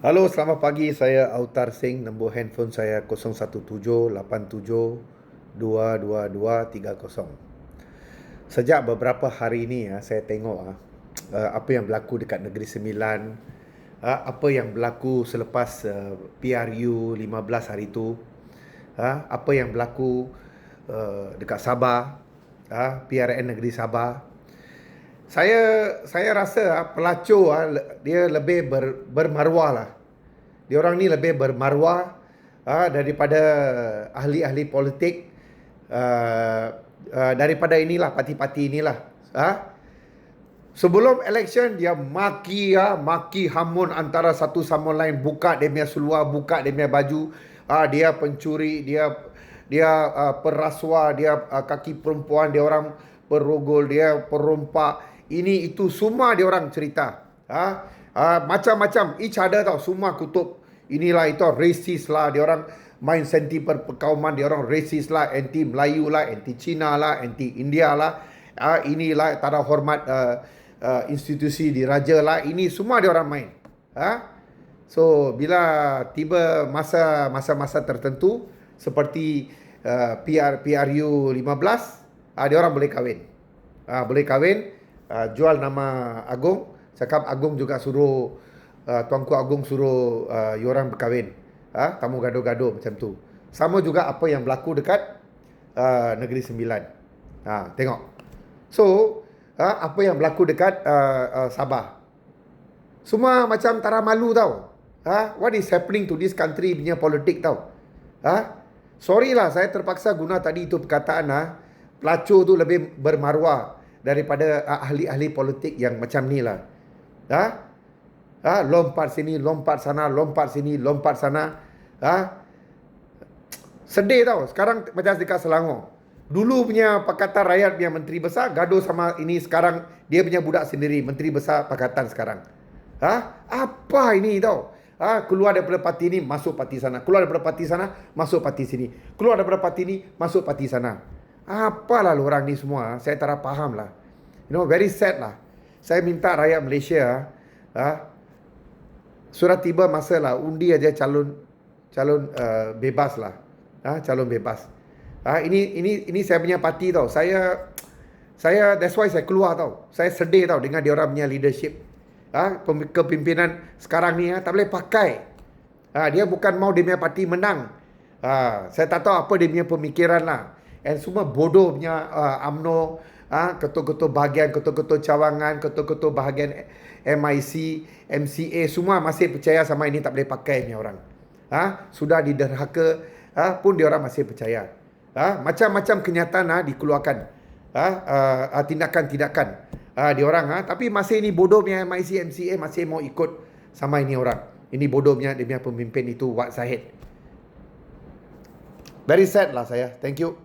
Halo, selamat pagi. Saya Autar Singh. Nombor handphone saya 0178722230. Sejak beberapa hari ini saya tengok apa yang berlaku dekat Negeri Sembilan, apa yang berlaku selepas PRU 15 hari itu, apa yang berlaku dekat Sabah, PRN Negeri Sabah. Saya rasa pelacur dia lebih bermaruah lah. Dia orang ni lebih bermaruah daripada ahli-ahli politik, daripada inilah parti-parti inilah. Sebelum election dia maki hamun antara satu sama lain, buka dia punya seluar, buka dia punya baju. Dia pencuri, dia perasua, dia kaki perempuan, dia orang perogol, dia perompak. Ini itu semua dia orang cerita. Macam-macam each other tau, semua kutub. Inilah itu racist lah, dia orang main senti perkauman, dia orang racist lah, anti Melayu lah, anti Cina lah, anti India lah. Inilah tak ada hormat institusi diraja lah. Ini semua dia orang main. So bila tiba masa-masa tertentu seperti PRU 15, dia orang boleh kahwin, jual nama Agong, cakap Agong juga suruh Tuanku Agong suruh orang berkahwin. Kamu gaduh-gaduh macam tu. Sama juga apa yang berlaku dekat Negeri Sembilan. Tengok. So apa yang berlaku dekat Sabah. Semua macam tara malu tau. What is happening to this country punya politik tau. Sorry lah, saya terpaksa guna tadi itu perkataan. Pelacur tu lebih bermaruah daripada ahli-ahli politik yang macam ni lah. Lompat sini, lompat sana, lompat sini, lompat sana. Sedih tau. Sekarang macam dekat Selangor. Dulu punya Pakatan Rakyat punya Menteri Besar gaduh sama ini, sekarang dia punya budak sendiri, Menteri Besar Pakatan sekarang. Apa ini tau? Keluar daripada parti ni, masuk parti sana. Keluar daripada parti sana, masuk parti sini. Keluar daripada parti ni, masuk parti sana. Apalah orang ni semua, saya tak faham lah. Very sad lah. Saya minta rakyat Malaysia, sudah tiba masa lah, undi aja calon bebas lah. Calon bebas. Ini saya punya parti tau. Saya that's why saya keluar tau. Saya sedih tau dengan dia orang punya leadership. Kepimpinan sekarang ni tak boleh pakai. Dia bukan mau dia punya parti menang. Saya tak tahu apa dia punya pemikiran lah. And semua bodoh punya UMNO, ketua-ketua bahagian, ketua-ketua cawangan, ketua-ketua bahagian MIC, MCA, semua masih percaya sama ini tak boleh pakai punya orang. Sudah diderhaka pun dia orang masih percaya. Macam-macam kenyataan dikeluarkan. Tindakan-tindakan dia orang, tapi masih ini bodoh punya MIC, MCA masih mau ikut sama ini orang. Ini bodoh punya dia punya pemimpin itu, Wak Zahid. Very sad lah saya. Thank you.